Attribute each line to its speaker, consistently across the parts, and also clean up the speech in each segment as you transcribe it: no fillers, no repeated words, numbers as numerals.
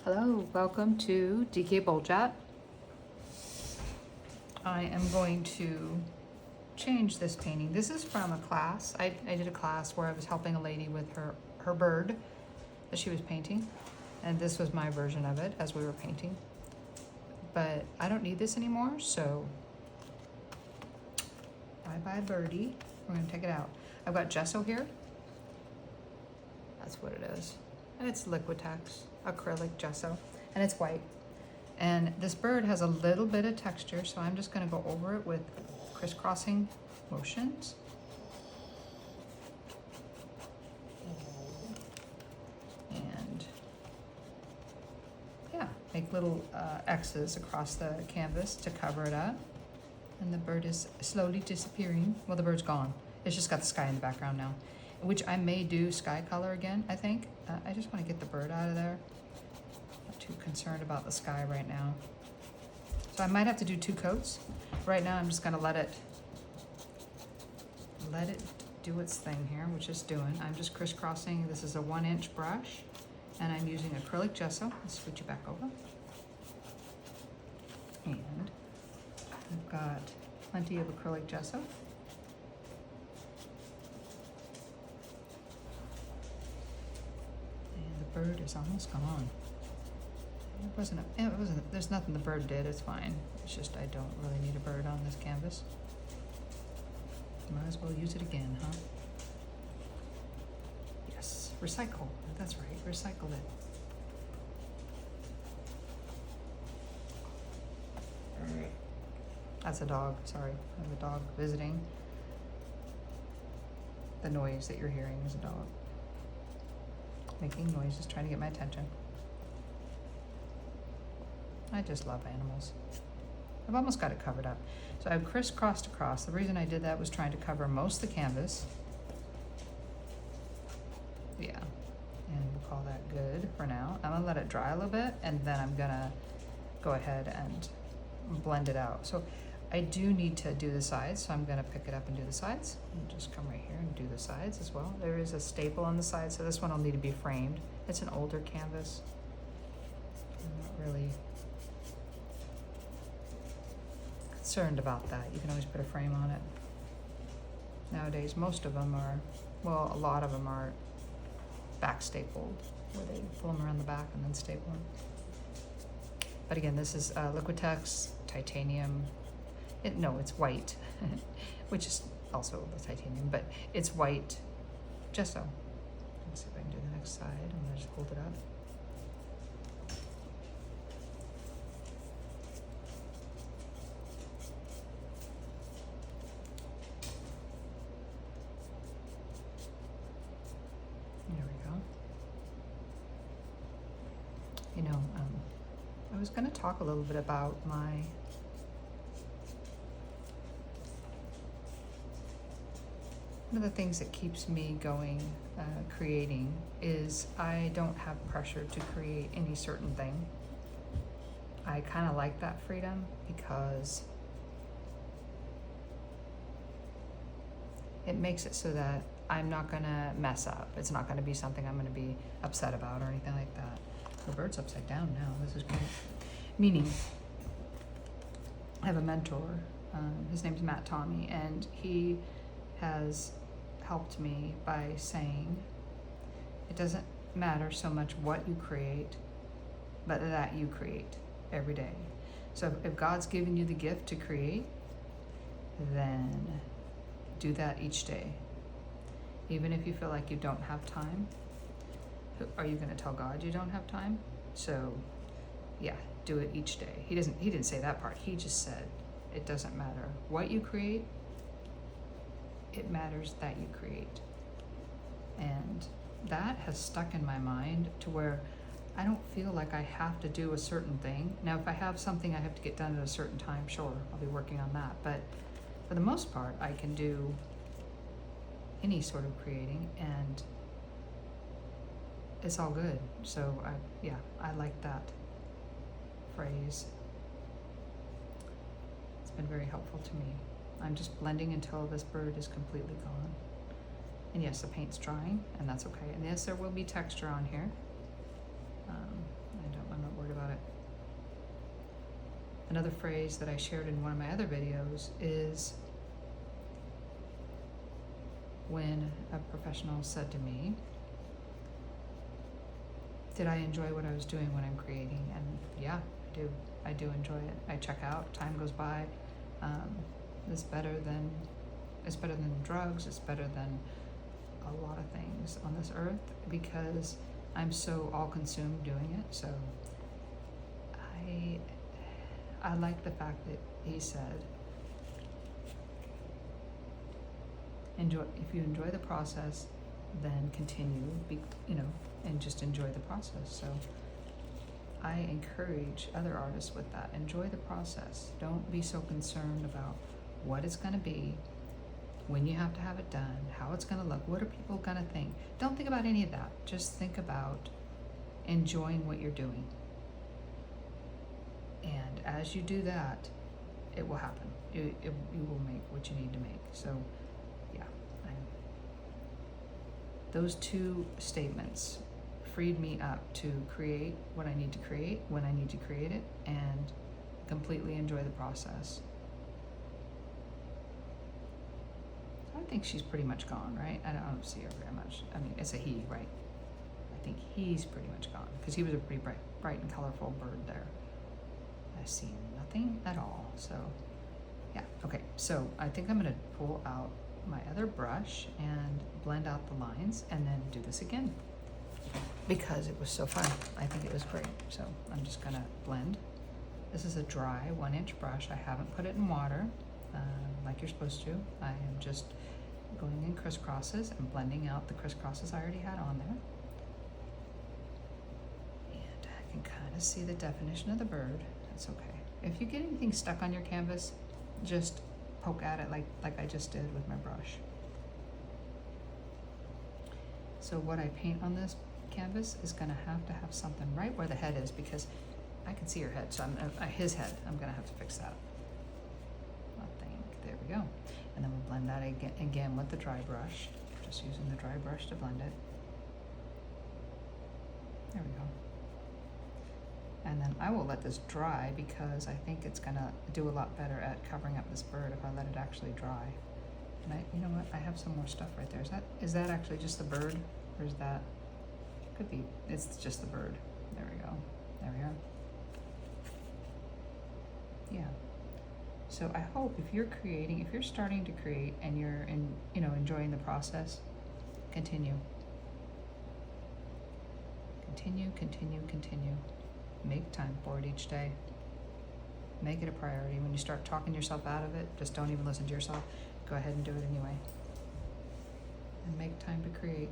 Speaker 1: Hello, welcome to DK Bowl Chat. I am going to change this painting. This is from a class. I did a class where I was helping a lady with her bird that she was painting. And this was my version of it as we were painting. But I don't need this anymore, so bye-bye birdie. We're gonna take it out. I've got gesso here. That's what it is. It's Liquitex acrylic gesso, and it's white. And this bird has a little bit of texture, so I'm just gonna go over it with crisscrossing motions. And yeah, make little X's across the canvas to cover it up. And the bird is slowly disappearing. Well, the bird's gone. It's just got the sky in the background now, which I may do sky color again, I think. I just want to get the bird out of there. Not too concerned about the sky right now. So I might have to do 2 coats. Right now I'm just gonna let it do its thing here, which it's doing. I'm just crisscrossing. This is a 1-inch brush, and I'm using acrylic gesso. Let's switch it back over. And I've got plenty of acrylic gesso. Bird is almost gone. It wasn't, there's nothing the bird did, it's fine. It's just I don't really need a bird on this canvas. Might as well use it again, huh? Yes, recycle, that's right, recycle it. That's a dog, sorry, I have a dog visiting. The noise that you're hearing is a dog making noises, trying to get my attention. I just love animals. I've almost got it covered up. So I've crisscrossed across. The reason I did that was trying to cover most of the canvas. Yeah, and we'll call that good for now. I'm gonna let it dry a little bit, and then I'm gonna go ahead and blend it out. So I do need to do the sides, so I'm gonna pick it up and do the sides. And just come right here and do the sides as well. There is a staple on the side, so this one will need to be framed. It's an older canvas. I'm not really concerned about that. You can always put a frame on it. Nowadays, most of them are, well, a lot of them are back stapled, where they pull them around the back and then staple them. But again, this is Liquitex titanium. No, it's white, which is also the titanium, but it's white gesso. Let's see if I can do the next side. I'm gonna just hold it up. There we go. You know, I was gonna talk a little bit about one of the things that keeps me going, creating, is I don't have pressure to create any certain thing. I kind of like that freedom because it makes it so that I'm not gonna mess up. It's not gonna be something I'm gonna be upset about or anything like that. The bird's upside down now, this is great. Meaning, I have a mentor, his name's Matt Tommy, and he has helped me by saying it doesn't matter so much what you create, but that you create every day. So if God's given you the gift to create, then do that each day. Even if you feel like you don't have time, are you going to tell God you don't have time? So yeah, do it each day. He didn't say that part. He just said it doesn't matter what you create, it matters that you create. And that has stuck in my mind to where I don't feel like I have to do a certain thing. Now, if I have something I have to get done at a certain time, sure, I'll be working on that. But for the most part, I can do any sort of creating, and it's all good. So I like that phrase. It's been very helpful to me. I'm just blending until this bird is completely gone. And yes, the paint's drying, and that's okay. And yes, there will be texture on here. I don't know Another phrase that I shared in one of my other videos is when a professional said to me, did I enjoy what I was doing when I'm creating? And yeah, I do enjoy it. I check out, time goes by. It's better than drugs, it's better than a lot of things on this earth, because I'm so all consumed doing it. So I like the fact that he said, if you enjoy the process, then continue, and just enjoy the process. So I encourage other artists with that. Enjoy the process. Don't be so concerned about what it's going to be, when you have to have it done, how it's going to look, what are people going to think. Don't think about any of that. Just think about enjoying what you're doing. And as you do that, it will happen. You will make what you need to make. So, yeah. Those two statements freed me up to create what I need to create when I need to create it, and completely enjoy the process. I think she's pretty much gone, right? I don't see her very much. I mean, it's a he, right? I think he's pretty much gone, because he was a pretty bright and colorful bird there. I see nothing at all. So, yeah, okay. So I think I'm gonna pull out my other brush and blend out the lines, and then do this again, because it was so fun. I think it was great. So I'm just gonna blend. This is a dry 1-inch brush. I haven't put it in water like you're supposed to. I am just going in crisscrosses and blending out the crisscrosses I already had on there. And I can kind of see the definition of the bird. That's okay. If you get anything stuck on your canvas, just poke at it like I just did with my brush. So what I paint on this canvas is going to have something right where the head is, because I can see her head, so his head, I'm going to have to fix that. I think, there we go. And then we'll blend that again with the dry brush, just using the dry brush to blend it. There we go. And then I will let this dry, because I think it's going to do a lot better at covering up this bird if I let it actually dry. And you know what, I have some more stuff right there. Is that actually just the bird, or is that, could be, it's just the bird. There we go. There we are. Yeah. So I hope if you're starting to create and you're enjoying the process, continue. Continue. Make time for it each day. Make it a priority. When you start talking yourself out of it, just don't even listen to yourself. Go ahead and do it anyway. And make time to create.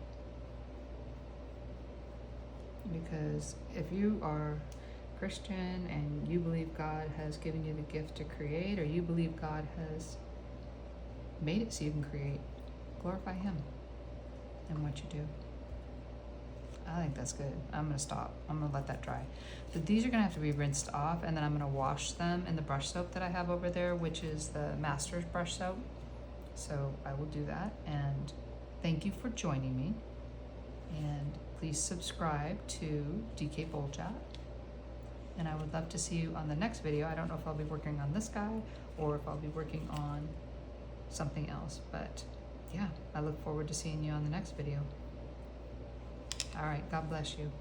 Speaker 1: Because if you are Christian and you believe God has given you the gift to create, or you believe God has made it so you can create, glorify Him in what you do. I think that's good. I'm gonna stop. I'm gonna let that dry. So these are gonna have to be rinsed off, and then I'm gonna wash them in the brush soap that I have over there, which is the Masters brush soap. So I will do that, and thank you for joining me. And please subscribe to DK Bolchat. And I would love to see you on the next video. I don't know if I'll be working on this guy or if I'll be working on something else, but yeah, I look forward to seeing you on the next video. All right, God bless you.